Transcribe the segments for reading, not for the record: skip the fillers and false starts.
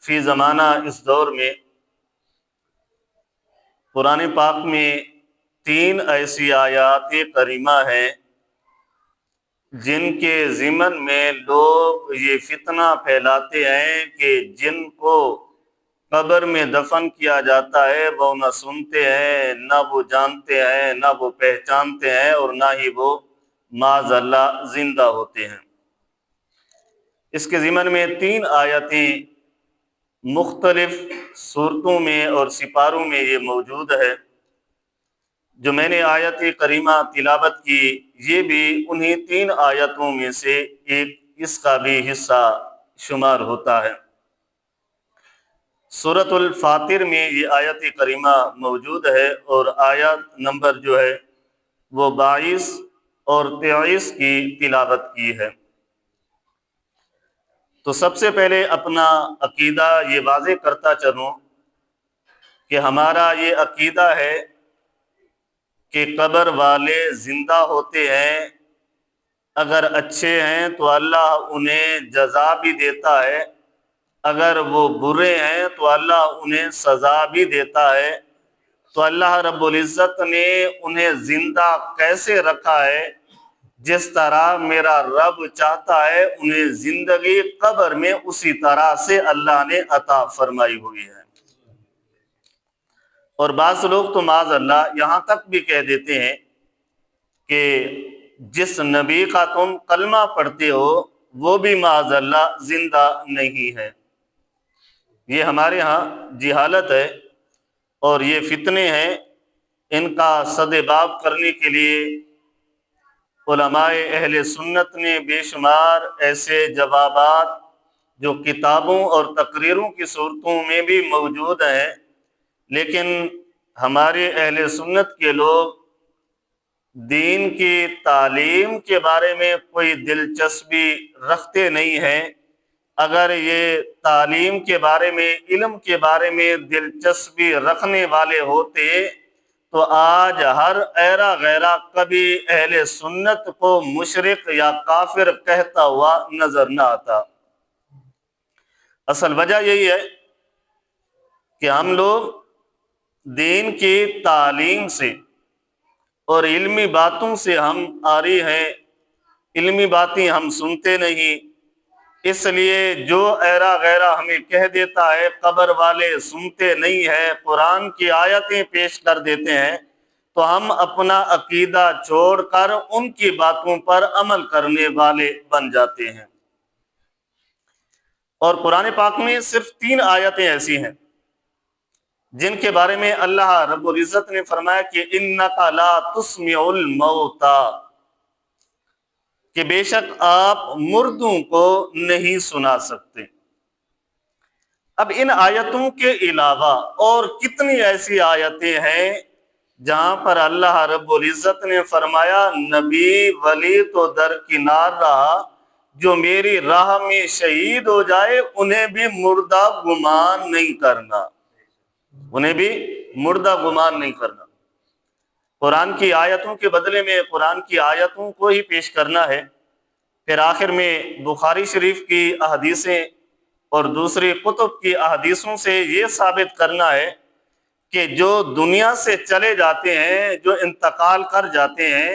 فی زمانہ اس دور میں قرآن پاک میں 3 ایسی آیات کریمہ ہیں جن کے ضمن میں لوگ یہ فتنہ پھیلاتے ہیں کہ جن کو قبر میں دفن کیا جاتا ہے وہ نہ سنتے ہیں، نہ وہ جانتے ہیں، نہ وہ پہچانتے ہیں، اور نہ ہی وہ معاذ اللہ زندہ ہوتے ہیں۔ اس کے ضمن میں 3 آیتیں مختلف صورتوں میں اور سپاروں میں یہ موجود ہے۔ جو میں نے آیت کریمہ تلاوت کی یہ بھی انہی 3 آیتوں میں سے ایک اس کا بھی حصہ شمار ہوتا ہے۔ سورۃ الفاطر میں یہ آیت کریمہ موجود ہے اور آیت نمبر جو ہے وہ 22 اور 23 کی تلاوت کی ہے۔ تو سب سے پہلے اپنا عقیدہ یہ واضح کرتا چلوں کہ ہمارا یہ عقیدہ ہے کہ قبر والے زندہ ہوتے ہیں، اگر اچھے ہیں تو اللہ انہیں جزا بھی دیتا ہے، اگر وہ برے ہیں تو اللہ انہیں سزا بھی دیتا ہے۔ تو اللہ رب العزت نے انہیں زندہ کیسے رکھا ہے؟ جس طرح میرا رب چاہتا ہے انہیں زندگی قبر میں اسی طرح سے اللہ نے عطا فرمائی ہوئی ہے۔ اور بعض لوگ تو معاذ اللہ یہاں تک بھی کہہ دیتے ہیں کہ جس نبی کا تم کلمہ پڑھتے ہو وہ بھی معاذ اللہ زندہ نہیں ہے۔ یہ ہمارے ہاں جہالت ہے اور یہ فتنے ہیں، ان کا سدباب کرنے کے لیے علماء اہل سنت نے بے شمار ایسے جوابات جو کتابوں اور تقریروں کی صورتوں میں بھی موجود ہیں، لیکن ہمارے اہل سنت کے لوگ دین کی تعلیم کے بارے میں کوئی دلچسپی رکھتے نہیں ہیں۔ اگر یہ تعلیم کے بارے میں، علم کے بارے میں دلچسپی رکھنے والے ہوتے تو آج ہر ایرا غیرہ کبھی اہل سنت کو مشرک یا کافر کہتا ہوا نظر نہ آتا۔ اصل وجہ یہی ہے کہ ہم لوگ دین کی تعلیم سے اور علمی باتوں سے ہم عاری ہیں، علمی باتیں ہم سنتے نہیں۔ اس لیے جو ایرا غیرہ ہمیں کہہ دیتا ہے قبر والے سنتے نہیں ہیں، قرآن کی آیتیں پیش کر دیتے ہیں، تو ہم اپنا عقیدہ چھوڑ کر ان کی باتوں پر عمل کرنے والے بن جاتے ہیں۔ اور قرآن پاک میں صرف 3 آیتیں ایسی ہیں جن کے بارے میں اللہ رب العزت نے فرمایا کہ اِنَّكَ لَا تُسْمِعُ الْمَوْتَى، کہ بے شک آپ مردوں کو نہیں سنا سکتے۔ اب ان آیتوں کے علاوہ اور کتنی ایسی آیتیں ہیں جہاں پر اللہ رب العزت نے فرمایا نبی ولی تو درکنار رہا، جو میری راہ میں شہید ہو جائے انہیں بھی مردہ گمان نہیں کرنا، انہیں بھی مردہ گمان نہیں کرنا۔ قرآن کی آیتوں کے بدلے میں قرآن کی آیتوں کو ہی پیش کرنا ہے، پھر آخر میں بخاری شریف کی احادیثیں اور دوسری کتب کی احادیثوں سے یہ ثابت کرنا ہے کہ جو دنیا سے چلے جاتے ہیں، جو انتقال کر جاتے ہیں،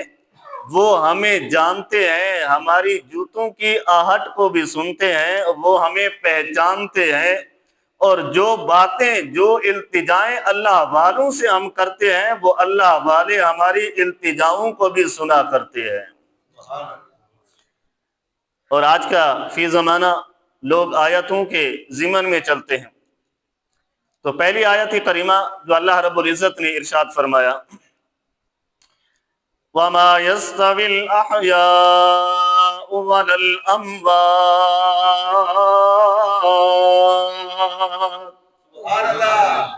وہ ہمیں جانتے ہیں، ہماری جوتوں کی آہٹ کو بھی سنتے ہیں، وہ ہمیں پہچانتے ہیں، اور جو باتیں، جو التجائیں اللہ والوں سے ہم کرتے ہیں وہ اللہ والے ہماری التجاؤں کو بھی سنا کرتے ہیں۔ اور آج کا فی زمانہ لوگ آیتوں کے ضمن میں چلتے ہیں۔ تو پہلی آیت کریمہ جو اللہ رب العزت نے ارشاد فرمایا وَمَا يَسْتَوِي الْأَحْيَاءُ وَلَا الْأَمْوَاتُ،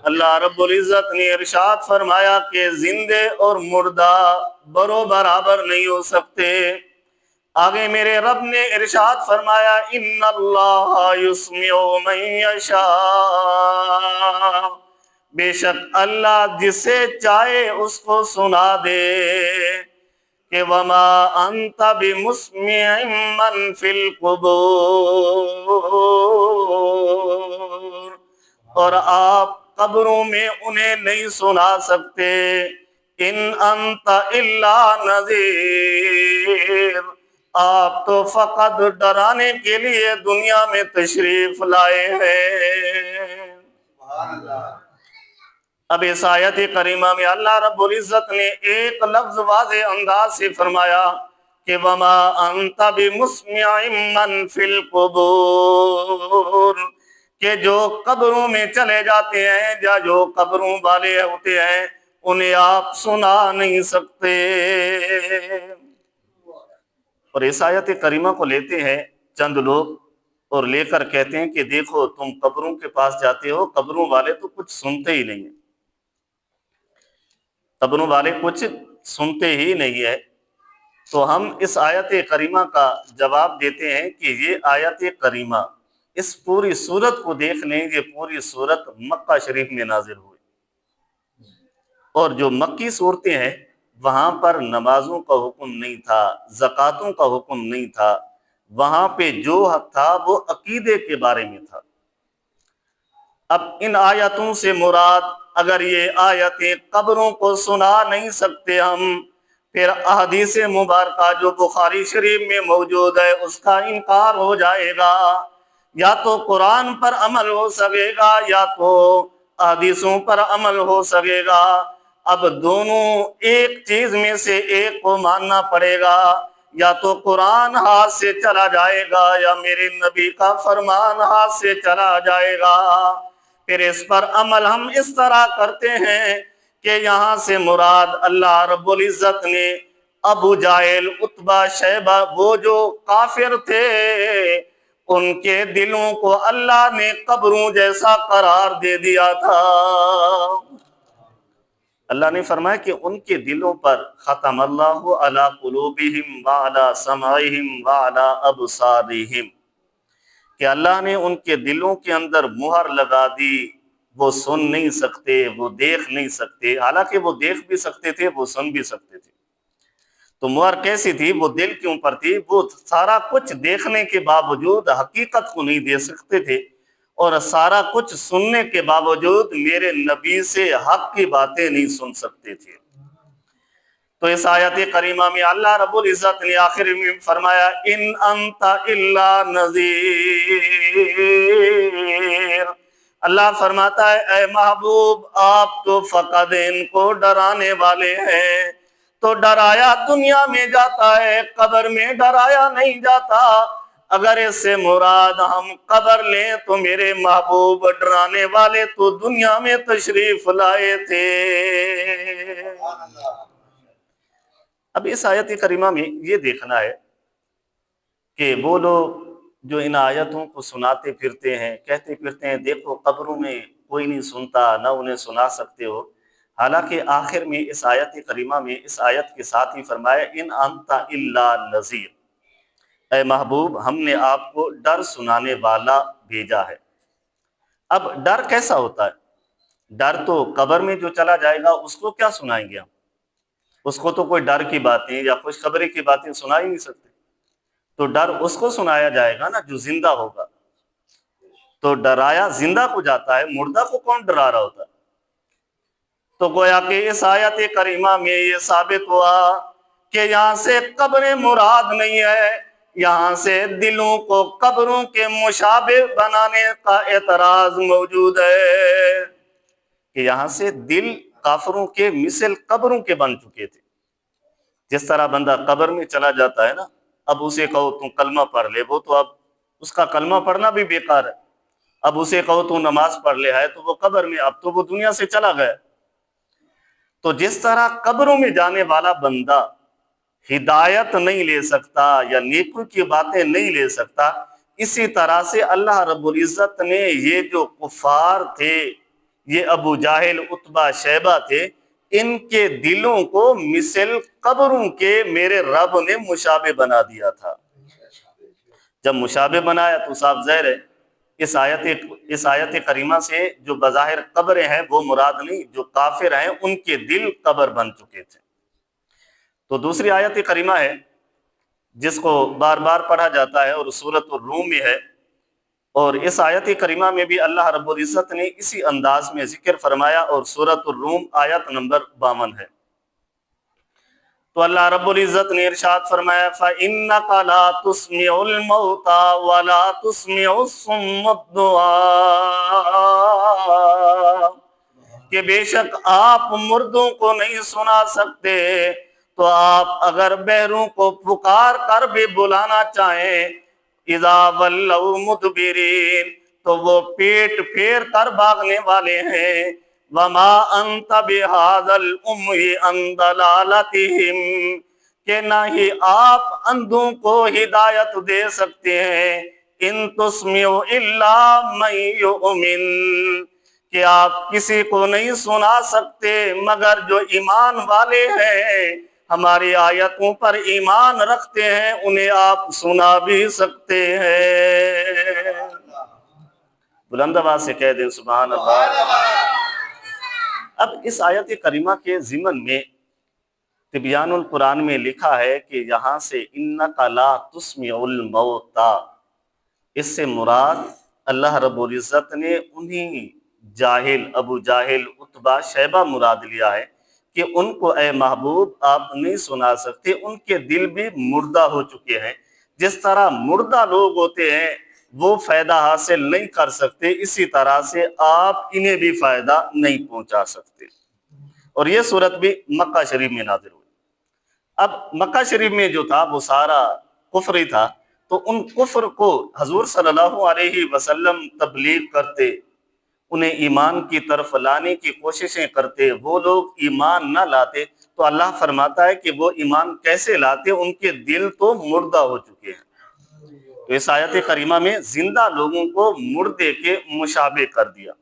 اللہ رب العزت نے ارشاد فرمایا کہ زندے اور مردہ برابر نہیں ہو سکتے۔ آگے میرے رب نے ارشاد فرمایا ان اللہ یسمع من یشاء، بے شک اللہ جسے چاہے اس کو سنا دے، کہ وما انت بمسمع من فی القبور، اور آپ قبروں میں انہیں نہیں سنا سکتے۔ ان انت الا نذیر، آپ تو فقط ڈرانے کے لیے دنیا میں تشریف لائے ہیں۔ اب اس آیت کریمہ میں اللہ رب العزت نے ایک لفظ واضح انداز سے فرمایا کہ وما انت بمسمع من فی القبور، کہ جو قبروں میں چلے جاتے ہیں یا جو قبروں والے ہوتے ہیں انہیں آپ سنا نہیں سکتے۔ اور اس آیت کریمہ کو لیتے ہیں چند لوگ اور لے کر کہتے ہیں کہ دیکھو تم قبروں کے پاس جاتے ہو، قبروں والے تو کچھ سنتے ہی نہیں ہیں، قبروں والے کچھ سنتے ہی نہیں ہے۔ تو ہم اس آیت کریمہ کا جواب دیتے ہیں کہ یہ آیت کریمہ اس پوری سورت کو دیکھ لیں، یہ پوری سورت مکہ شریف میں نازل ہوئی، اور جو مکی صورتیں ہیں وہاں پر نمازوں کا حکم نہیں تھا، زکاتوں کا حکم نہیں تھا، وہاں پہ جو حق تھا وہ عقیدے کے بارے میں تھا۔ اب ان آیتوں سے مراد اگر یہ آیتیں قبروں کو سنا نہیں سکتے ہم، پھر احادیث مبارکہ جو بخاری شریف میں موجود ہے اس کا انکار ہو جائے گا، یا تو قرآن پر عمل ہو سکے گا یا تو احادیثوں پر عمل ہو سکے گا۔ اب دونوں ایک چیز میں سے ایک کو ماننا پڑے گا، یا تو قرآن ہاتھ سے چلا جائے گا یا میرے نبی کا فرمان ہاتھ سے چلا جائے گا۔ پھر اس پر عمل ہم اس طرح کرتے ہیں کہ یہاں سے مراد اللہ رب العزت نے ابو جہل، عتبہ، شیبہ، وہ جو کافر تھے ان کے دلوں کو اللہ نے قبروں جیسا قرار دے دیا تھا۔ اللہ نے فرمایا کہ ان کے دلوں پر ختم اللہ علی قلوبہم وعلی سمعہم وعلی ابصارہم، کہ اللہ نے ان کے دلوں کے اندر مہر لگا دی، وہ سن نہیں سکتے، وہ دیکھ نہیں سکتے، حالانکہ وہ دیکھ بھی سکتے تھے، وہ سن بھی سکتے تھے۔ تو مہر کیسی تھی؟ وہ دل کے اوپر تھی، وہ سارا کچھ دیکھنے کے باوجود حقیقت کو نہیں دیکھ سکتے تھے، اور سارا کچھ سننے کے باوجود میرے نبی سے حق کی باتیں نہیں سن سکتے تھے۔ تو اس آیت کریمہ میں اللہ رب العزت نے آخر میں فرمایا ان انت الا نذیر، اللہ فرماتا ہے اے محبوب آپ تو فقط ان کو ڈرانے والے ہیں۔ تو ڈرایا دنیا میں جاتا ہے، قبر میں ڈرایا نہیں جاتا۔ اگر اس سے مراد ہم قبر لیں تو میرے محبوب ڈرانے والے تو دنیا میں تشریف لائے تھے۔ اب اس آیت کریمہ میں یہ دیکھنا ہے کہ وہ لوگ جو ان آیتوں کو سناتے پھرتے ہیں، کہتے پھرتے ہیں دیکھو قبروں میں کوئی نہیں سنتا، نہ انہیں سنا سکتے ہو، حالانکہ آخر میں اس آیت کریمہ میں اس آیت کے ساتھ ہی فرمایا ان انت الا نذیر، اے محبوب ہم نے آپ کو ڈر سنانے والا بھیجا ہے۔ اب ڈر کیسا ہوتا ہے؟ ڈر تو قبر میں جو چلا جائے گا اس کو کیا سنائیں گے ہم؟ اس کو تو کوئی ڈر کی باتیں یا خوشخبری کی باتیں سنا ہی نہیں سکتے۔ تو ڈر اس کو سنایا جائے گا نا جو زندہ ہوگا۔ تو ڈرایا زندہ کو جاتا ہے، مردہ کو کون ڈرا رہا ہوتا ہے؟ تو گویا کہ اس آیت کریمہ میں یہ ثابت ہوا کہ یہاں سے قبریں مراد نہیں ہے، یہاں سے دلوں کو قبروں کے مشابہ بنانے کا اعتراض موجود ہے، کہ یہاں سے دل کافروں کے مثل قبروں کے بن چکے تھے۔ جس طرح بندہ قبر میں چلا جاتا ہے نا، اب اسے کہو تم کلمہ پڑھ لے، وہ تو اب اس کا کلمہ پڑھنا بھی بیکار ہے۔ اب اسے کہو تو نماز پڑھ لے ہے تو وہ قبر میں، اب تو وہ دنیا سے چلا گیا۔ تو جس طرح قبروں میں جانے والا بندہ ہدایت نہیں لے سکتا یا نیکی کی باتیں نہیں لے سکتا، اسی طرح سے اللہ رب العزت نے یہ جو کفار تھے، یہ ابو جہل، عتبہ، شیبہ تھے، ان کے دلوں کو مثل قبروں کے میرے رب نے مشابہ بنا دیا تھا۔ جب مشابہ بنایا تو صاف ظاہر ہے اس آیت کریمہ سے جو بظاہر قبریں ہیں وہ مراد نہیں، جو کافر ہیں ان کے دل قبر بن چکے تھے۔ تو دوسری آیت کریمہ ہے جس کو بار بار پڑھا جاتا ہے اور سورۃ الروم میں ہے، اور اس آیت کریمہ میں بھی اللہ رب العزت نے اسی انداز میں ذکر فرمایا، اور سورۃ الروم آیت نمبر 52 ہے۔ تو اللہ رب العزت نے ارشاد فرمایا فَإِنَّكَ لَا تُسْمِعُ الْمَوْتَى وَلَا تُسْمِعُ الصُّمَّ الدُّعَاءَ، کہ بے شک آپ مردوں کو نہیں سنا سکتے، تو آپ اگر بہروں کو پکار کر بھی بلانا چاہیں اذا ولوا مدبرین، تو وہ پیٹ پھیر کر بھاگنے والے ہیں۔ وما انت بہذا العمی عن ضلالتہم، کہ نہ ہی آپ اندھوں کو ہدایت دے سکتے ہیں، ان تسمع الا من یؤمن، کہ آپ کسی کو نہیں سنا سکتے مگر جو ایمان والے ہیں، ہماری آیتوں پر ایمان رکھتے ہیں، انہیں آپ سنا بھی سکتے ہیں۔ بلند آواز سے کہہ دیں سبحان اللہ۔ اب اس آیت کریمہ کے ضمن میں تبیان القرآن میں لکھا ہے کہ یہاں سے انک لا تسمع الموتى، اس سے مراد اللہ رب العزت نے انہی جاہل ابو جاہل عتبہ شیبہ مراد لیا ہے کہ ان کو اے محبوب آپ نہیں سنا سکتے، ان کے دل بھی مردہ ہو چکے ہیں۔ جس طرح مردہ لوگ ہوتے ہیں وہ فائدہ حاصل نہیں کر سکتے، اسی طرح سے آپ انہیں بھی فائدہ نہیں پہنچا سکتے۔ اور یہ صورت بھی مکہ شریف میں نازل ہوئی۔ اب مکہ شریف میں جو تھا وہ سارا کفر ہی تھا، تو ان کفر کو حضور صلی اللہ علیہ وسلم تبلیغ کرتے، انہیں ایمان کی طرف لانے کی کوششیں کرتے، وہ لوگ ایمان نہ لاتے، تو اللہ فرماتا ہے کہ وہ ایمان کیسے لاتے، ان کے دل تو مردہ ہو چکے ہیں۔ تو اس آیت کریمہ میں زندہ لوگوں کو مردے کے مشابہ کر دیا۔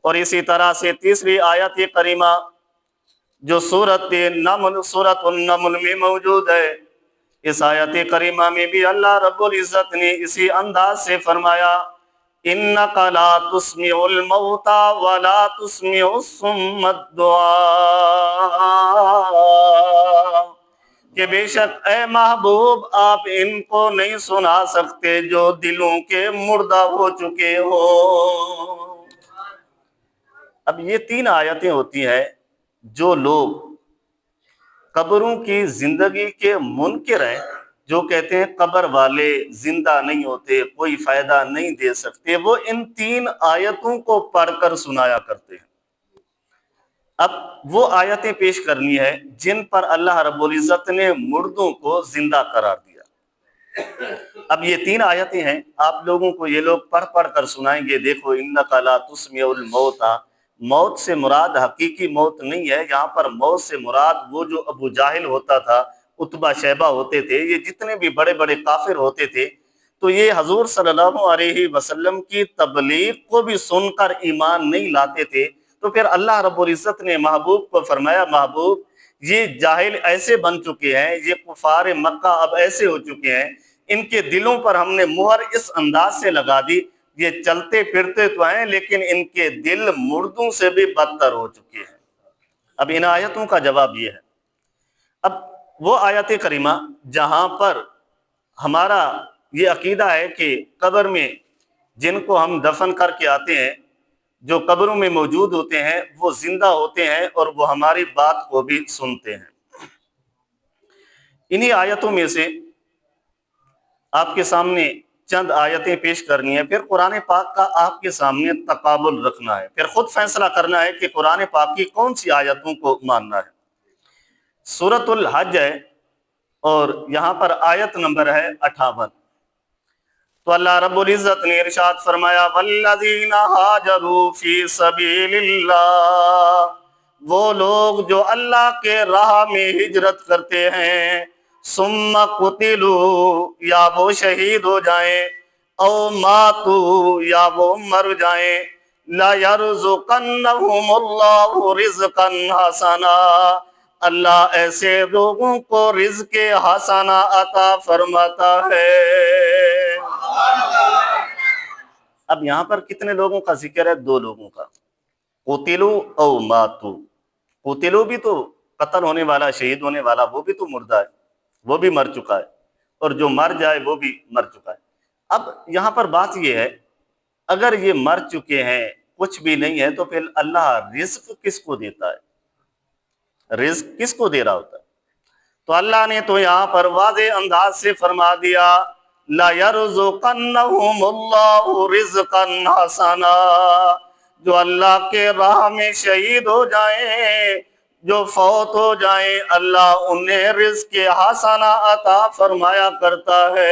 اور اسی طرح سے تیسری آیت کریمہ جو سورۃ النمل میں موجود ہے، اس آیت کریمہ میں بھی اللہ رب العزت نے اسی انداز سے فرمایا انک لا تسمع الموتى ولا تسمع الصم الدعاء، کہ بے شک اے محبوب آپ ان کو نہیں سنا سکتے جو دلوں کے مردہ ہو چکے ہو۔ اب یہ تین آیتیں ہوتی ہیں جو لوگ قبروں کی زندگی کے منکر ہیں، جو کہتے ہیں قبر والے زندہ نہیں ہوتے، کوئی فائدہ نہیں دے سکتے، وہ ان تین آیتوں کو پڑھ کر سنایا کرتے ہیں۔ اب وہ آیتیں پیش کرنی ہے جن پر اللہ رب العزت نے مردوں کو زندہ قرار دیا۔ اب یہ تین آیتیں ہیں، آپ لوگوں کو یہ لوگ پڑھ پڑھ کر سنائیں گے۔ دیکھو انک لا تسمع الموتى، موت سے مراد حقیقی موت نہیں ہے، یہاں پر موت سے مراد وہ جو ابو جاہل ہوتا تھا، عتبہ شیبہ ہوتے تھے، یہ جتنے بھی بڑے بڑے کافر ہوتے تھے، تو یہ حضور صلی اللہ علیہ وسلم کی تبلیغ کو بھی سن کر ایمان نہیں لاتے تھے۔ تو پھر اللہ رب العزت نے محبوب کو فرمایا محبوب یہ جاہل ایسے بن چکے ہیں، یہ کفار مکہ اب ایسے ہو چکے ہیں، ان کے دلوں پر ہم نے مہر اس انداز سے لگا دی، یہ چلتے پھرتے تو ہیں لیکن ان کے دل مردوں سے بھی بدتر ہو چکے ہیں۔ اب ان آیتوں کا جواب یہ ہے، اب وہ آیت کریمہ جہاں پر ہمارا یہ عقیدہ ہے کہ قبر میں جن کو ہم دفن کر کے آتے ہیں، جو قبروں میں موجود ہوتے ہیں وہ زندہ ہوتے ہیں اور وہ ہماری بات کو بھی سنتے ہیں۔ انہی آیتوں میں سے آپ کے سامنے چند آیتیں پیش کرنی ہے، پھر قرآن پاک کا آپ کے سامنے تقابل رکھنا ہے، پھر خود فیصلہ کرنا ہے کہ قرآن پاک کی کون سی آیتوں کو ماننا ہے۔ سورۃ الحج ہے اور یہاں پر آیت نمبر ہے 58۔ تو اللہ رب العزت نے ارشاد فرمایا والذین ہاجروا فی سبیل اللہ، وہ لوگ جو اللہ کے راہ میں ہجرت کرتے ہیں، ثم قتلوا، یا وہ شہید ہو جائیں، او ماتوا، یا وہ مر جائیں، لَيَرْزُقَنَّهُمُ اللَّهُ رِزْقًا حَسَنًا، اللہ ایسے لوگوں کو رزق حسنہ عطا فرماتا ہے۔ اب یہاں پر کتنے لوگوں کا ذکر ہے؟ دو لوگوں کا، قتلوا او ماتوا۔ قتلوا بھی تو قتل ہونے والا، شہید ہونے والا، وہ بھی تو مردہ ہے، وہ بھی مر چکا ہے، اور جو مر جائے وہ بھی مر چکا ہے۔ اب یہاں پر بات یہ ہے، اگر یہ مر چکے ہیں، کچھ بھی نہیں ہے، تو پھر اللہ رزق کس کو دیتا ہے؟ رزق کس کو دے رہا ہوتا ہے؟ تو اللہ نے تو یہاں پر واضح انداز سے فرما دیا، لا يرزقنهم اللہ رزقا حسنا، جو اللہ کے راہ میں شہید ہو جائیں، جو فوت ہو جائیں، اللہ انہیں رزق حسنا عطا فرمایا کرتا ہے۔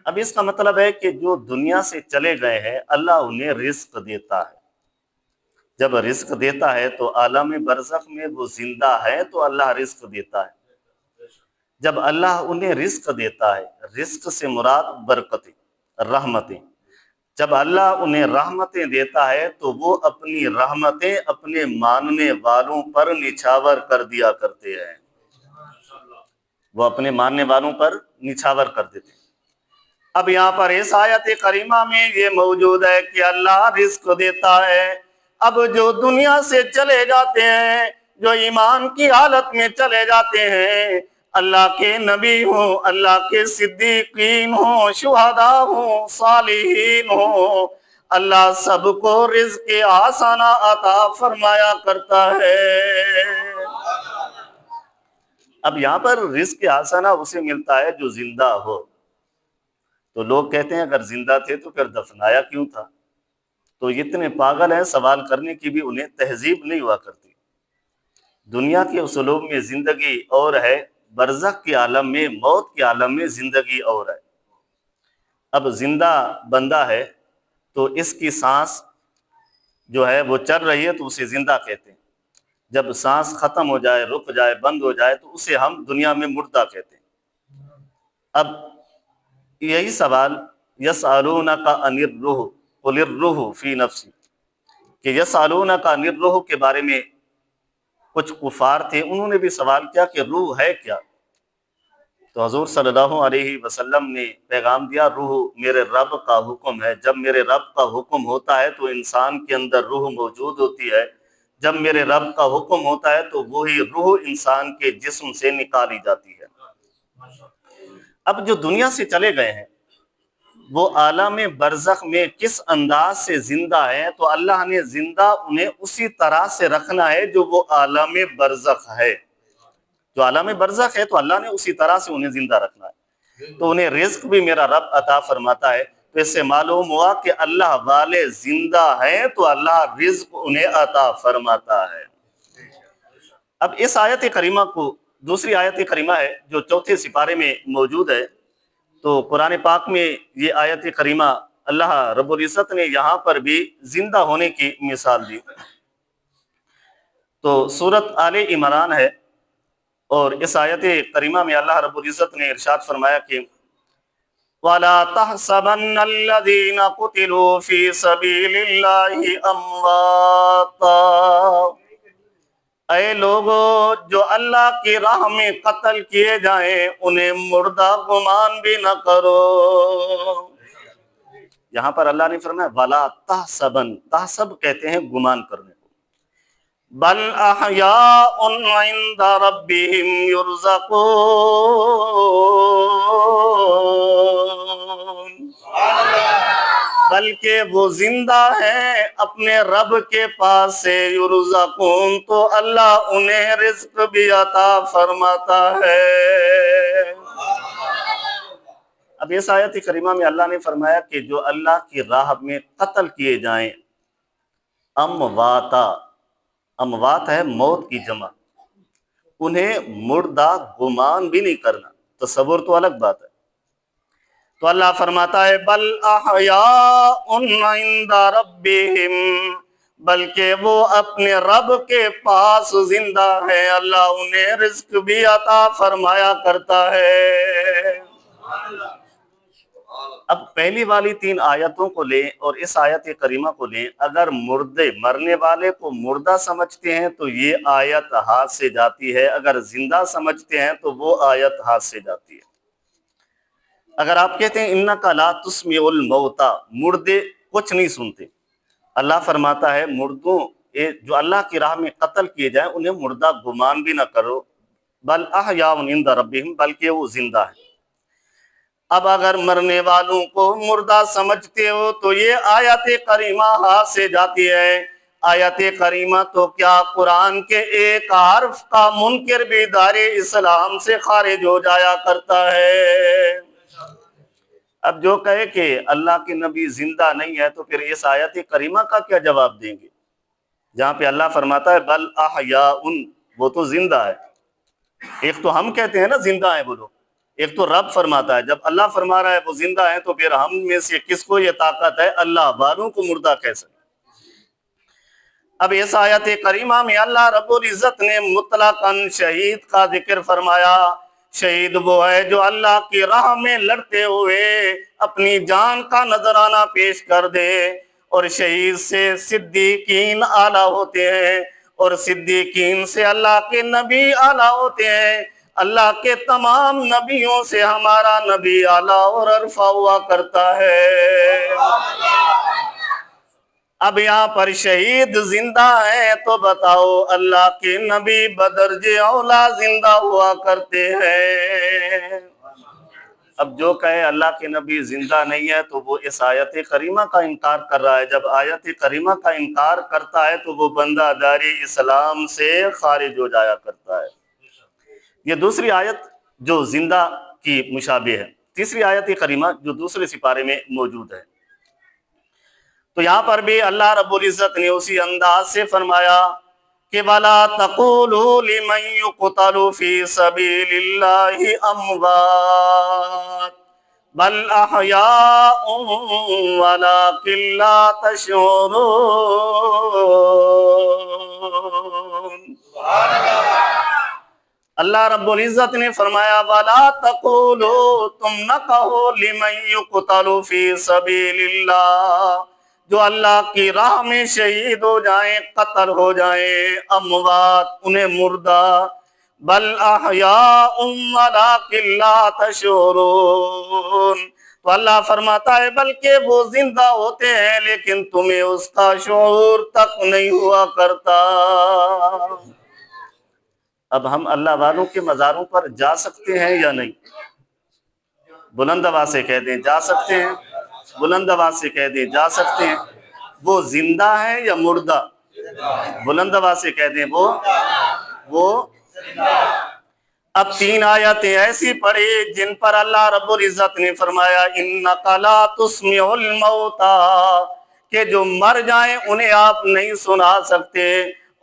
اب اس کا مطلب ہے کہ جو دنیا سے چلے گئے ہیں، اللہ انہیں رزق دیتا ہے۔ جب رزق دیتا ہے تو عالم برزخ میں وہ زندہ ہے تو اللہ رزق دیتا ہے۔ جب اللہ انہیں رزق دیتا ہے، رزق سے مراد برکتیں، رحمتیں، جب اللہ انہیں رحمتیں دیتا ہے تو وہ اپنی رحمتیں اپنے ماننے والوں پر نچھاور کر دیا کرتے ہیں، وہ اپنے ماننے والوں پر نچھاور کر دیتے ہیں۔ اب یہاں پر اس آیت کریمہ میں یہ موجود ہے کہ اللہ رزق دیتا ہے۔ اب جو دنیا سے چلے جاتے ہیں، جو ایمان کی حالت میں چلے جاتے ہیں، اللہ کے نبی ہوں، اللہ کے صدیقین ہوں، شہداء ہوں، صالحین ہوں، اللہ سب کو رزق حسنہ عطا فرمایا کرتا ہے۔ اب یہاں پر رزق حسنہ اسے ملتا ہے جو زندہ ہو۔ تو لوگ کہتے ہیں اگر زندہ تھے تو پھر دفنایا کیوں تھا؟ تو اتنے پاگل ہیں، سوال کرنے کی بھی انہیں تہذیب نہیں ہوا کرتی۔ دنیا کے اسلوب میں زندگی اور ہے، برزخ کے عالم میں، موت کے عالم میں زندگی اور ہے۔ اب زندہ بندہ ہے تو اس کی سانس جو ہے وہ چل رہی ہے تو اسے زندہ کہتے ہیں۔ جب سانس ختم ہو جائے، رک جائے، بند ہو جائے تو اسے ہم دنیا میں مردہ کہتے ہیں۔ اب یہی سوال یسألونک عن الروح قل الروح فی نفسی، کہ یسألونک عن الروح کے بارے میں کچھ کفار تھے، انہوں نے بھی سوال کیا کہ روح ہے کیا؟ تو حضور صلی اللہ علیہ وسلم نے پیغام دیا، روح میرے رب کا حکم ہے۔ جب میرے رب کا حکم ہوتا ہے تو انسان کے اندر روح موجود ہوتی ہے، جب میرے رب کا حکم ہوتا ہے تو وہی روح انسان کے جسم سے نکالی جاتی ہے۔ اب جو دنیا سے چلے گئے ہیں وہ عالم برزخ میں کس انداز سے زندہ ہے، تو اللہ نے زندہ انہیں اسی طرح سے رکھنا ہے جو وہ عالم برزخ ہے۔ جو عالم برزخ ہے تو اللہ نے اسی طرح سے انہیں زندہ رکھنا ہے، تو انہیں رزق بھی میرا رب عطا فرماتا ہے۔ تو اس سے معلوم ہوا کہ اللہ والے زندہ ہیں تو اللہ رزق انہیں عطا فرماتا ہے۔ اب اس آیت کریمہ کو، دوسری آیت کریمہ ہے جو چوتھے سپارے میں موجود ہے، تو قرآن پاک میں یہ آیت کریمہ اللہ رب العزت نے یہاں پر بھی زندہ ہونے کی مثال دی۔ تو سورۃ آل عمران ہے، اور اس آیت کریمہ میں اللہ رب العزت نے ارشاد فرمایا کہ وَلَا تَحْسَبَنَّ الَّذِينَ قُتِلُوا فِي سَبِيلِ اللَّهِ أَمْوَاتًا، اے لوگو جو اللہ کی راہ میں قتل کیے جائیں انہیں مردہ گمان بھی نہ کرو۔ یہاں پر اللہ نے فرمایا وَلَا تَحْسَبَنَّ، تحسب کہتے ہیں گمان کرنے کو، بل احیاء عند ربهم یرزقون، بلکہ وہ زندہ ہیں اپنے رب کے پاس سے، یرزقون، تو اللہ انہیں رزق بھی عطا فرماتا ہے۔ اب اس آیت کریمہ میں اللہ نے فرمایا کہ جو اللہ کی راہ میں قتل کیے جائیں، امواتا، اموات ہے موت کی جمع، انہیں مردہ گمان بھی نہیں کرنا، تصور تو الگ بات ہے۔ تو اللہ فرماتا ہے بل احیاء عند ربہم، بلکہ وہ اپنے رب کے پاس زندہ ہے، اللہ انہیں رزق بھی عطا فرمایا کرتا ہے۔ اب پہلی والی تین آیتوں کو لیں اور اس آیت کریمہ کو لیں، اگر مردے، مرنے والے کو مردہ سمجھتے ہیں تو یہ آیت ہاتھ سے جاتی ہے، اگر زندہ سمجھتے ہیں تو وہ آیت ہاتھ سے جاتی ہے۔ اگر آپ کہتے ہیں انک لا تسمع الموتى، مردے کچھ نہیں سنتے، اللہ فرماتا ہے مردوں جو اللہ کی راہ میں قتل کیے جائیں انہیں مردہ گمان بھی نہ کرو، بل احیاء عند ربہم، بلکہ وہ زندہ ہے۔ اب اگر مرنے والوں کو مردہ سمجھتے ہو تو یہ آیت کریمہ ہاتھ سے جاتی ہے۔ آیت کریمہ تو کیا قرآن کے ایک حرف کا منکر بھی دار اسلام سے خارج ہو جایا کرتا ہے۔ اب جو کہے کہ اللہ کے نبی زندہ نہیں ہے تو پھر اس آیت کریمہ کا کیا جواب دیں گے، جہاں پہ اللہ فرماتا ہے بل احیاء، وہ تو زندہ ہے۔ ایک تو ہم کہتے ہیں نا زندہ ہیں وہ لوگ، ایک تو رب فرماتا ہے۔ جب اللہ فرما رہا ہے وہ زندہ ہے تو پھر ہم میں سے کس کو یہ طاقت ہے اللہ والوں کو مردہ کہہ سکے؟ اب اس آیت کریمہ میں اللہ رب العزت نے مطلقاً شہید کا ذکر فرمایا۔ شہید وہ ہے جو اللہ کی راہ میں لڑتے ہوئے اپنی جان کا نذرانہ پیش کر دے، اور شہید سے صدیقین اعلیٰ ہوتے ہیں، اور صدیقین سے اللہ کے نبی اعلیٰ ہوتے ہیں۔ اللہ کے تمام نبیوں سے ہمارا نبی اعلیٰ اور عرفہ ہوا کرتا ہے۔ اب یہاں پر شہید زندہ ہیں تو بتاؤ اللہ کے نبی بدرج اولا زندہ ہوا کرتے ہیں۔ اب جو کہے اللہ کے نبی زندہ نہیں ہے تو وہ اس آیت کریمہ کا انکار کر رہا ہے۔ جب آیت کریمہ کا انکار کرتا ہے تو وہ بندہ داری اسلام سے خارج ہو جایا کرتا ہے۔ یہ دوسری آیت جو زندہ کی مشابہ ہے۔ تیسری آیت کریمہ جو دوسرے سپارے میں موجود ہے، تو یہاں پر بھی اللہ رب العزت نے اسی انداز سے فرمایا کہ وَلَا تَقُولُوا لِمَن يُقْتَلُ فِي سَبِيلِ اللَّهِ أَمْوَاتٌ بَلْ أَحْيَاءٌ وَلَٰكِن لَّا تَشْعُرُونَ۔ اللہ رب العزت نے فرمایا وَلَا تَقُولُوا، تم نہ کہو لِمَن يُقْتَلُ فِي سَبِيلِ اللَّهِ، جو اللہ کی راہ میں شہید ہو جائیں، قتل ہو جائیں، اموات انہیں مردہ، بل احیاء ولکن لا تشعرون، تو اللہ فرماتا ہے بلکہ وہ زندہ ہوتے ہیں لیکن تمہیں اس کا شعور تک نہیں ہوا کرتا۔ اب ہم اللہ والوں کے مزاروں پر جا سکتے ہیں یا نہیں؟ بلند آواز سے کہہ دیں جا سکتے ہیں، بلند آواز سے کہہ دیں جا سکتے ہیں۔ وہ زندہ ہے یا مردہ؟ بلند آواز سے کہہ دیں وہ اب تین آیتیں ایسی پڑھی جن پر اللہ رب العزت نے فرمایا اِنَّكَ لَا تُسْمِعُ الْمَوْتَىٰ، کہ جو مر جائیں انہیں آپ نہیں سنا سکتے۔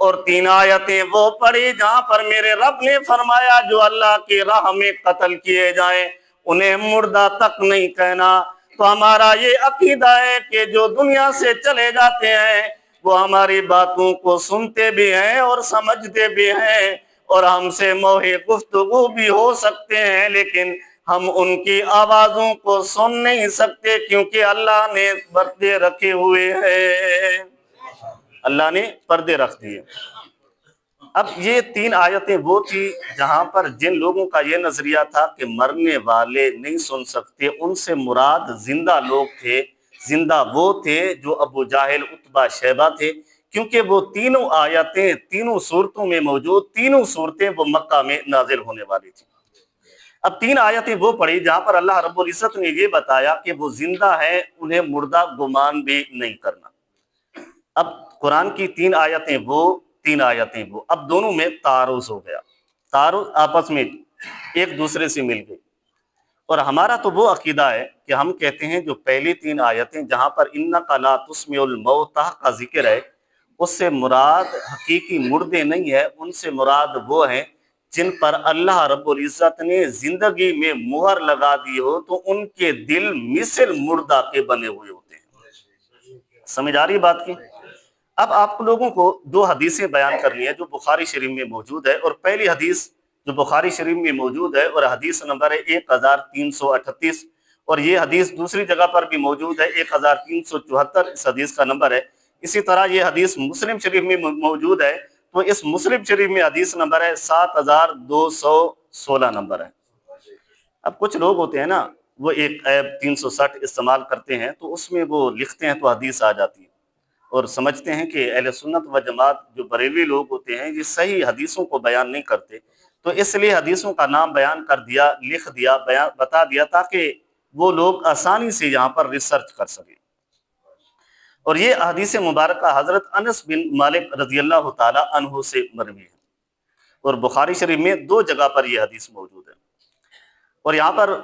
اور تین آیتیں وہ پڑھی جہاں پر میرے رب نے فرمایا جو اللہ کی راہ میں قتل کیے جائیں انہیں مردہ تک نہیں کہنا۔ تو ہمارا یہ عقیدہ ہے کہ جو دنیا سے چلے جاتے ہیں وہ ہماری باتوں کو سنتے بھی ہیں اور سمجھتے بھی ہیں، اور ہم سے موحِ گفتگو بھی ہو سکتے ہیں، لیکن ہم ان کی آوازوں کو سن نہیں سکتے کیونکہ اللہ نے پردے رکھے ہوئے ہیں، اللہ نے پردے رکھ دیے۔ اب یہ تین آیتیں وہ تھی جہاں پر جن لوگوں کا یہ نظریہ تھا کہ مرنے والے نہیں سن سکتے، ان سے مراد زندہ لوگ تھے، زندہ وہ تھے جو ابو جہل، عتبہ، شیبہ تھے، کیونکہ وہ تینوں آیتیں تینوں صورتوں میں موجود، تینوں صورتیں وہ مکہ میں نازل ہونے والی تھیں۔ اب تین آیتیں وہ پڑھی جہاں پر اللہ رب العزت نے یہ بتایا کہ وہ زندہ ہیں، انہیں مردہ گمان بھی نہیں کرنا۔ اب قرآن کی تین آیتیں وہ اب دونوں میں تعارض ہو گیا، تعارض آپس میں ایک دوسرے سے مل گئی۔ اور ہمارا تو وہ عقیدہ ہے کہ ہم کہتے ہیں جو پہلی تین آیتیں جہاں پر اِنَّكَ لَا تُسْمِعُ الْمَوْتَىٰ کا ذکر ہے، اس سے مراد حقیقی مردے نہیں ہے، ان سے مراد وہ ہیں جن پر اللہ رب العزت نے زندگی میں مہر لگا دی ہو تو ان کے دل مثل مردہ کے بنے ہوئے ہوتے ہیں۔ سمجھ آ رہی بات کی؟ اب آپ لوگوں کو دو حدیثیں بیان کرنی ہے جو بخاری شریف میں موجود ہے، اور پہلی حدیث جو بخاری شریف میں موجود ہے اور حدیث نمبر ہے 1338، اور یہ حدیث دوسری جگہ پر بھی موجود ہے 1374 اس حدیث کا نمبر ہے۔ اسی طرح یہ حدیث مسلم شریف میں موجود ہے، تو اس مسلم شریف میں حدیث نمبر ہے 7216 نمبر ہے۔ اب کچھ لوگ ہوتے ہیں نا وہ ایک عیب 360 استعمال کرتے ہیں تو اس میں وہ لکھتے ہیں تو حدیث آ جاتی ہے، اور سمجھتے ہیں کہ اہل سنت و جماعت جو بریلوی لوگ ہوتے ہیں یہ صحیح حدیثوں کو بیان نہیں کرتے، تو اس لیے حدیثوں کا نام بیان کر دیا، لکھ دیا، بتا دیا تاکہ وہ لوگ آسانی سے یہاں پر ریسرچ کر سکیں۔ اور یہ حدیث مبارکہ حضرت انس بن مالک رضی اللہ تعالی عنہ سے مروی ہے، اور بخاری شریف میں 2 جگہ پر یہ حدیث موجود ہے۔ اور یہاں پر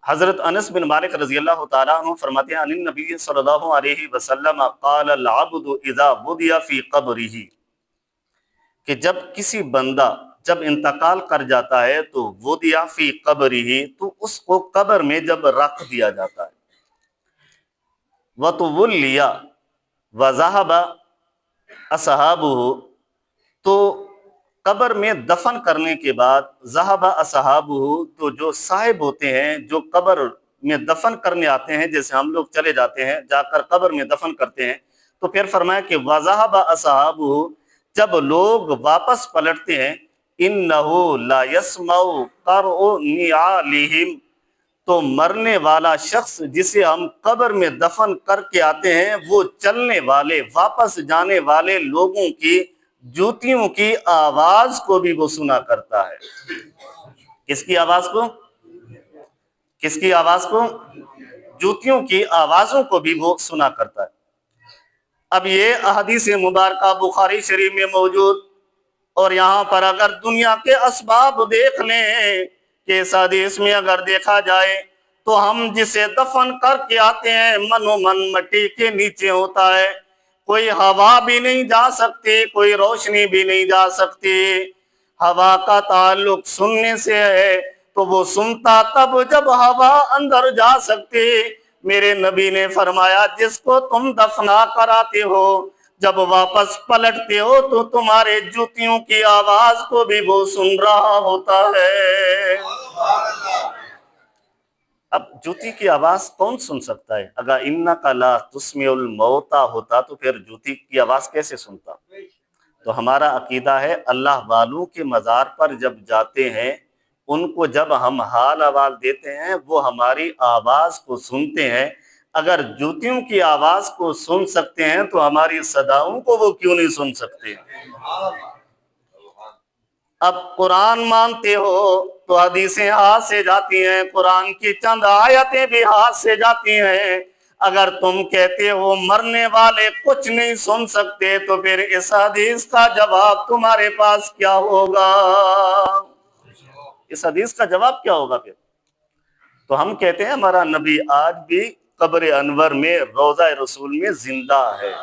حضرت انس بن مالک رضی اللہ تعالیٰ عنہ فرماتے ہیں، عن النبی صلی اللہ علیہ وسلم قال العبد اذا وضع فی قبرہ، کہ جب کسی بندہ جب انتقال کر جاتا ہے تو وضع فی قبرہ، تو اس کو قبر میں جب رکھ دیا جاتا ہے، وتولی وذهب اصحابہ، تو قبر میں دفن کرنے کے بعد ذهب اصحابہ، تو جو صاحب ہوتے ہیں جو قبر میں دفن کرنے آتے ہیں، جیسے ہم لوگ چلے جاتے ہیں جا کر قبر میں دفن کرتے ہیں، تو پھر فرمایا کہ وذهب اصحابہ، جب لوگ واپس پلٹتے ہیں، انہ لا يسمع قرع نعالہم، تو مرنے والا شخص جسے ہم قبر میں دفن کر کے آتے ہیں، وہ چلنے والے واپس جانے والے لوگوں کی جوتیوں کی آواز کو بھی وہ سنا کرتا ہے۔ کس کی آواز کو؟ کس کی آواز کو؟ جوتیوں کی آوازوں کو بھی وہ سنا کرتا ہے۔ اب یہ احادیث مبارکہ بخاری شریف میں موجود، اور یہاں پر اگر دنیا کے اسباب دیکھ لیں کہ اس حدیث میں اگر دیکھا جائے تو ہم جسے دفن کر کے آتے ہیں من و من مٹی کے نیچے ہوتا ہے، کوئی ہوا بھی نہیں جا سکتی، کوئی روشنی بھی نہیں جا سکتی۔ ہوا کا تعلق سننے سے ہے، تو وہ سنتا تب جب ہوا اندر جا سکتی۔ میرے نبی نے فرمایا جس کو تم دفنا کراتے ہو، جب واپس پلٹتے ہو تو تمہارے جوتیوں کی آواز کو بھی وہ سن رہا ہوتا ہے۔ اب جوتی کی آواز کون سن سکتا ہے؟ اگر انک لا تسمع الموتى ہوتا تو پھر جوتی کی آواز کیسے سنتا؟ تو ہمارا عقیدہ ہے اللہ والوں کے مزار پر جب جاتے ہیں، ان کو جب ہم حال احوال دیتے ہیں، وہ ہماری آواز کو سنتے ہیں۔ اگر جوتیوں کی آواز کو سن سکتے ہیں تو ہماری صداؤں کو وہ کیوں نہیں سن سکتے؟ اب قرآن مانتے ہو تو حدیثیں ہاتھ سے جاتی ہیں، قرآن کی چند آیتیں بھی ہاتھ سے جاتی ہیں۔ اگر تم کہتے ہو مرنے والے کچھ نہیں سن سکتے تو پھر اس حدیث کا جواب تمہارے پاس کیا ہوگا؟ اس حدیث کا جواب کیا ہوگا پھر؟ تو ہم کہتے ہیں ہمارا نبی آج بھی قبر انور میں روضہ رسول میں زندہ ہے۔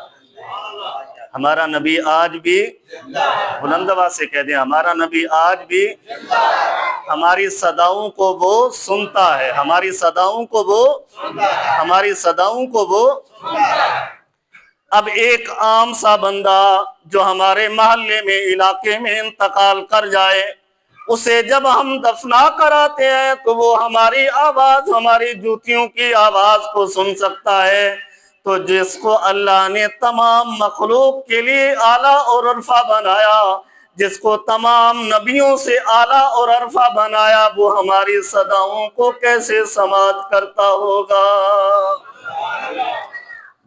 ہمارا نبی آج بھی، بلند آواز سے کہہ دیں، ہمارا نبی آج بھی ہماری صداؤں کو وہ سنتا ہے، ہماری صداؤں کو وہ، ہماری صداؤں کو وہ۔ اب ایک عام سا بندہ جو ہمارے محلے میں علاقے میں انتقال کر جائے، اسے جب ہم دفنا کراتے ہیں تو وہ ہماری آواز، ہماری جوتیوں کی آواز کو سن سکتا ہے۔ تو جس کو اللہ نے تمام مخلوق کے لیے اعلیٰ اور عرفہ بنایا، جس کو تمام نبیوں سے اعلیٰ اور عرفہ بنایا، وہ ہماری صداؤں کو کیسے سماعت کرتا ہوگا؟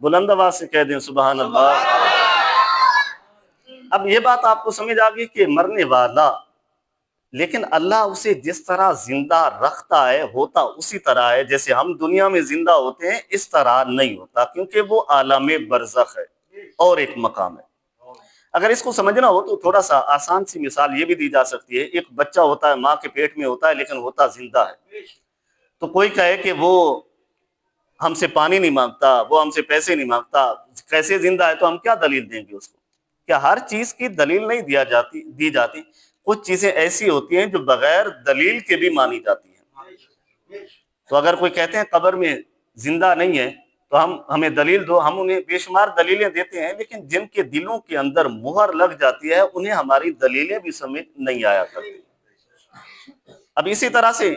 بلند آواز سے کہہ دیں سبحان اللہ۔ اب یہ بات آپ کو سمجھ آ گئی کہ مرنے والا، لیکن اللہ اسے جس طرح زندہ رکھتا ہے ہوتا اسی طرح ہے، جیسے ہم دنیا میں زندہ ہوتے ہیں اس طرح نہیں ہوتا، کیونکہ وہ عالم برزخ ہے اور ایک مقام ہے۔ اگر اس کو سمجھنا ہو تو تھوڑا سا آسان سی مثال یہ بھی دی جا سکتی ہے۔ ایک بچہ ہوتا ہے، ماں کے پیٹ میں ہوتا ہے لیکن ہوتا زندہ ہے، تو کوئی کہے کہ وہ ہم سے پانی نہیں مانگتا، وہ ہم سے پیسے نہیں مانگتا، کیسے زندہ ہے؟ تو ہم کیا دلیل دیں گے اس کو؟ کیا ہر چیز کی دلیل نہیں دی جاتی؟ کچھ چیزیں ایسی ہوتی ہیں جو بغیر دلیل کے بھی مانی جاتی ہیں۔ تو اگر کوئی کہتے ہیں قبر میں زندہ نہیں ہے تو ہمیں دلیل دو، ہم انہیں بے شمار دلیلیں دیتے ہیں، لیکن جن کے دلوں کے اندر مہر لگ جاتی ہے انہیں ہماری دلیلیں بھی سمجھ نہیں آیا کرتی۔ اب اسی طرح سے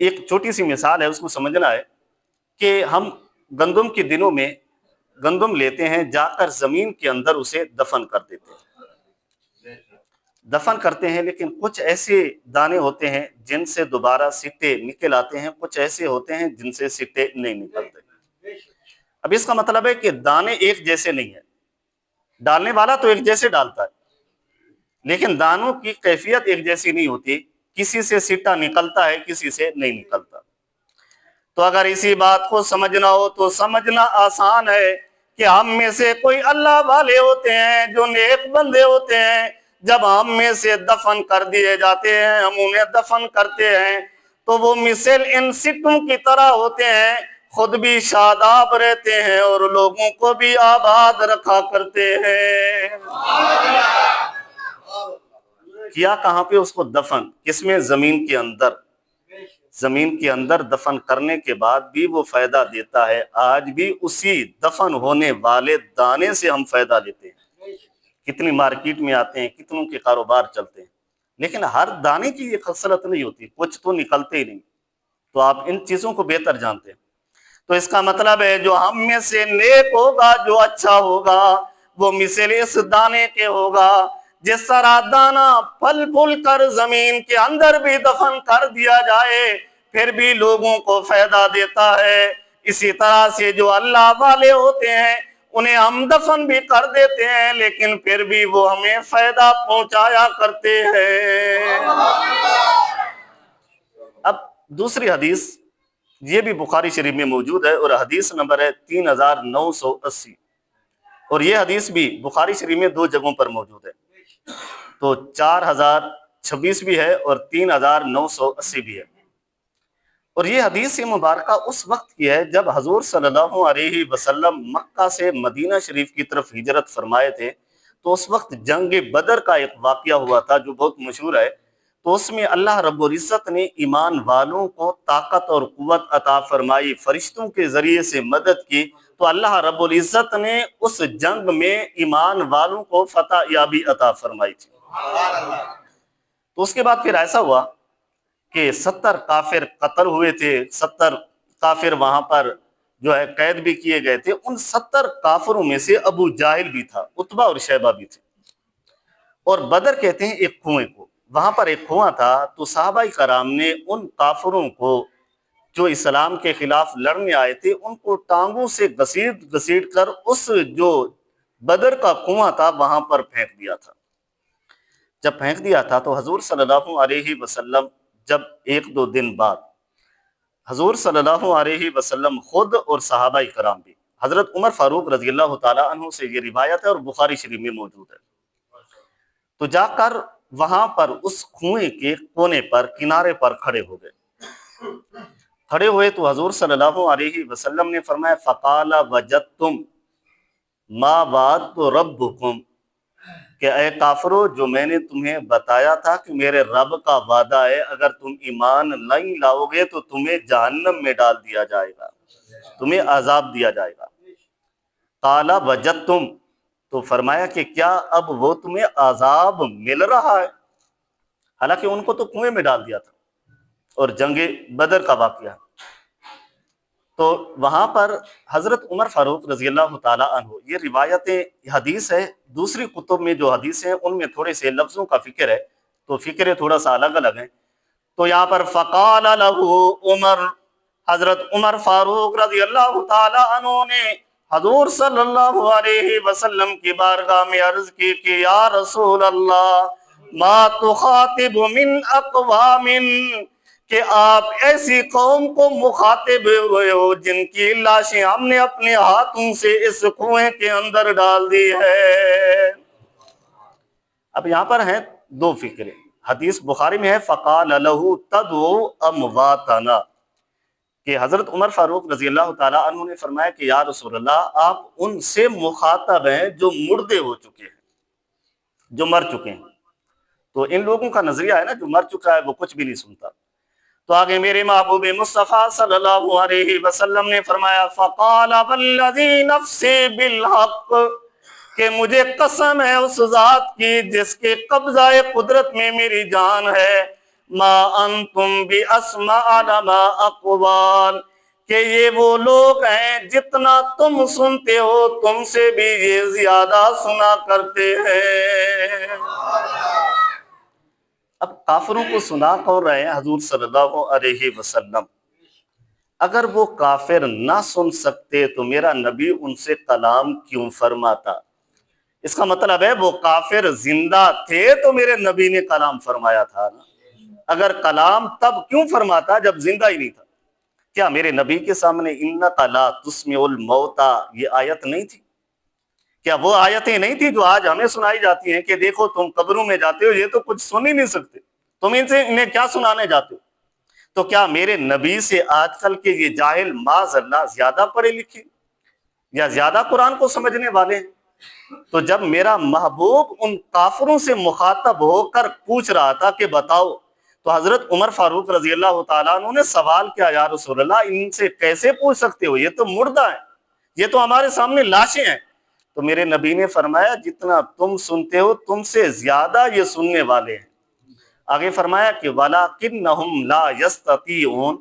ایک چھوٹی سی مثال ہے، اس کو سمجھنا ہے کہ ہم گندم کے دنوں میں گندم لیتے ہیں، جا کر زمین کے اندر اسے دفن کر دیتے ہیں، دفن کرتے ہیں، لیکن کچھ ایسے دانے ہوتے ہیں جن سے دوبارہ سٹے نکل آتے ہیں، کچھ ایسے ہوتے ہیں جن سے سٹے نہیں نکلتے۔ اب اس کا مطلب ہے کہ دانے ایک جیسے نہیں ہیں، ڈالنے والا تو ایک جیسے ڈالتا ہے لیکن دانوں کی کیفیت ایک جیسی نہیں ہوتی، کسی سے سٹا نکلتا ہے کسی سے نہیں نکلتا۔ تو اگر اسی بات کو سمجھنا ہو تو سمجھنا آسان ہے کہ ہم میں سے کوئی اللہ والے ہوتے ہیں جو نیک بندے ہوتے ہیں، جب ہم میں سے دفن کر دیے جاتے ہیں، ہم انہیں دفن کرتے ہیں تو وہ مثل ان سٹوں کی طرح ہوتے ہیں، خود بھی شاداب رہتے ہیں اور لوگوں کو بھی آباد رکھا کرتے ہیں۔ کیا کہاں پہ اس کو دفن؟ کس میں؟ زمین کے اندر۔ زمین کے اندر دفن کرنے کے بعد بھی وہ فائدہ دیتا ہے۔ آج بھی اسی دفن ہونے والے دانے سے ہم فائدہ لیتے ہیں۔ کتنی مارکیٹ میں آتے ہیں، کتنوں کے کاروبار چلتے ہیں، لیکن ہر دانے کی یہ خصلت نہیں ہوتی، کچھ تو نکلتے ہی نہیں۔ تو آپ ان چیزوں کو بہتر جانتے ہیں۔ تو اس کا مطلب ہے جو ہم میں سے نیک ہوگا، جو اچھا ہوگا، وہ مثل اس دانے کے ہوگا۔ جس طرح دانا پھل پھول کر زمین کے اندر بھی دفن کر دیا جائے پھر بھی لوگوں کو فائدہ دیتا ہے، اسی طرح سے جو اللہ والے ہوتے ہیں انہیں ہم دفن بھی کر دیتے ہیں لیکن پھر بھی وہ ہمیں فائدہ پہنچایا کرتے ہیں۔ اب دوسری حدیث، یہ بھی بخاری شریف میں موجود ہے اور حدیث نمبر ہے 3980، اور یہ حدیث بھی بخاری شریف میں دو جگہوں پر موجود ہے، تو 4026 بھی ہے اور 3980 بھی ہے۔ اور یہ حدیث مبارکہ اس وقت کی ہے جب حضور صلی اللہ علیہ وسلم مکہ سے مدینہ شریف کی طرف ہجرت فرمائے تھے، تو اس وقت جنگ بدر کا ایک واقعہ ہوا تھا جو بہت مشہور ہے۔ تو اس میں اللہ رب العزت نے ایمان والوں کو طاقت اور قوت عطا فرمائی، فرشتوں کے ذریعے سے مدد کی، تو اللہ رب العزت نے اس جنگ میں ایمان والوں کو فتح یابی عطا فرمائی تھی۔ تو اس کے بعد پھر ایسا ہوا کہ 70 کافر قتل ہوئے تھے، 70 کافر وہاں پر جو ہے قید بھی کیے گئے تھے۔ ان 70 کافروں میں سے ابو جاہل بھی تھا، عتبہ اور شیبہ بھی تھے۔ اور بدر کہتے ہیں ایک کنویں کو، وہاں پر ایک کنواں تھا، تو صحابہ کرام نے ان کافروں کو جو اسلام کے خلاف لڑنے آئے تھے ان کو ٹانگوں سے گھسیٹ کر اس جو بدر کا کنواں تھا وہاں پر پھینک دیا تھا۔ جب پھینک دیا تھا تو حضور صلی اللہ علیہ وسلم جب ایک دو دن بعد حضور صلی اللہ علیہ وسلم خود اور صحابہ کرام بھی، حضرت عمر فاروق رضی اللہ تعالیٰ عنہ سے یہ روایت ہے اور بخاری شریف میں موجود ہے، تو جا کر وہاں پر اس کنویں کے کونے پر کنارے پر کھڑے ہو گئے۔ کھڑے ہوئے تو حضور صلی اللہ علیہ وسلم نے فرمایا فقال وجدتم ما وعدت ربکم، کہ اے کافرو جو میں نے تمہیں بتایا تھا کہ میرے رب کا وعدہ ہے اگر تم ایمان نہیں لاؤ گے تو تمہیں جہنم میں ڈال دیا جائے گا، تمہیں عذاب دیا جائے گا۔ قال وجدتم، تو فرمایا کہ کیا اب وہ تمہیں عذاب مل رہا ہے؟ حالانکہ ان کو تو کنویں میں ڈال دیا تھا اور جنگ بدر کا واقعہ۔ تو وہاں پر حضرت عمر فاروق رضی اللہ تعالیٰ عنہ، یہ روایتیں حدیث ہے، دوسری کتب میں جو حدیث ہیں ان میں تھوڑے سے لفظوں کا فکر ہے، تو فکریں تھوڑا سا الگ الگ ہیں۔ تو یہاں پر فقال له عمر، حضرت عمر فاروق رضی اللہ تعالیٰ عنہ نے حضور صلی اللہ علیہ وسلم کی بارگاہ میں عرض کی کہ یا رسول اللہ ما تخاطب من اقوام، کہ آپ ایسی قوم کو مخاطب ہوئے ہو جن کی لاشیں ہم نے اپنے ہاتھوں سے اس کنویں کے اندر ڈال دی ہے۔ اب یہاں پر ہیں دو فکریں، حدیث بخاری میں ہے فقال له تدعو امواتنا، کہ حضرت عمر فاروق رضی اللہ تعالیٰ عنہ نے فرمایا کہ یا رسول اللہ آپ ان سے مخاطب ہیں جو مردے ہو چکے ہیں، جو مر چکے ہیں۔ تو ان لوگوں کا نظریہ ہے نا جو مر چکا ہے وہ کچھ بھی نہیں سنتا۔ تو آگے میرے محبوب مصطفیٰ صلی اللہ علیہ وسلم نے فرمایا فقال والذی نفسی بالحق، کہ مجھے قسم ہے اس ذات کی جس کے قبضہ قدرت میں میری جان ہے، ما انتم باسمع لما اقوال، کہ یہ وہ لوگ ہیں جتنا تم سنتے ہو تم سے بھی یہ زیادہ سنا کرتے ہیں۔ اب کافروں کو سنا کون رہے ہیں؟ حضور صلی اللہ علیہ وسلم۔ اگر وہ کافر نہ سن سکتے تو میرا نبی ان سے کلام کیوں فرماتا؟ اس کا مطلب ہے وہ کافر زندہ تھے تو میرے نبی نے کلام فرمایا تھا نا، اگر کلام تب کیوں فرماتا جب زندہ ہی نہیں تھا؟ کیا میرے نبی کے سامنے انک لا تسمع الموتا یہ آیت نہیں تھی؟ کیا وہ آیتیں نہیں تھی جو آج ہمیں سنائی جاتی ہیں کہ دیکھو تم قبروں میں جاتے ہو، یہ تو کچھ سن ہی نہیں سکتے، تم انہیں کیا سنانے جاتے ہو؟ تو کیا میرے نبی سے آج کل کے یہ جاہل معاذ اللہ زیادہ پڑھے لکھے یا زیادہ قرآن کو سمجھنے والے ہیں؟ تو جب میرا محبوب ان کافروں سے مخاطب ہو کر پوچھ رہا تھا کہ بتاؤ، تو حضرت عمر فاروق رضی اللہ تعالیٰ عنہ نے سوال کیا، یا رسول اللہ ان سے کیسے پوچھ سکتے ہو، یہ تو مردہ ہیں، یہ تو ہمارے سامنے لاشیں ہیں۔ تو میرے نبی نے فرمایا جتنا تم سنتے ہو تم سے زیادہ یہ سننے والے ہیں۔ آگے فرمایا کہ وَلَكِنَّهُمْ لَا يَسْتَطِيعُونَ،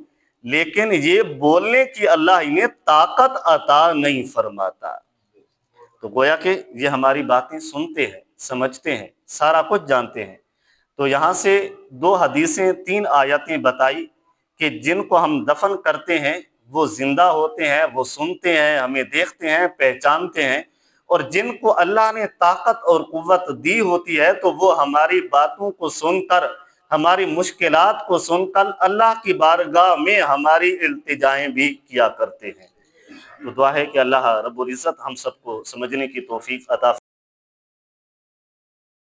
لیکن یہ بولنے کی اللہ انہیں طاقت عطا نہیں فرماتا۔ تو گویا کہ یہ ہماری باتیں سنتے ہیں، سمجھتے ہیں، سارا کچھ جانتے ہیں۔ تو یہاں سے 2 حدیثیں 3 آیتیں بتائی کہ جن کو ہم دفن کرتے ہیں وہ زندہ ہوتے ہیں، وہ سنتے ہیں، ہمیں دیکھتے ہیں، پہچانتے ہیں، اور جن کو اللہ نے طاقت اور قوت دی ہوتی ہے تو وہ ہماری باتوں کو سن کر، ہماری مشکلات کو سن کر اللہ کی بارگاہ میں ہماری التجائیں بھی کیا کرتے ہیں۔ تو دعا ہے کہ اللہ رب العزت ہم سب کو سمجھنے کی توفیق عطا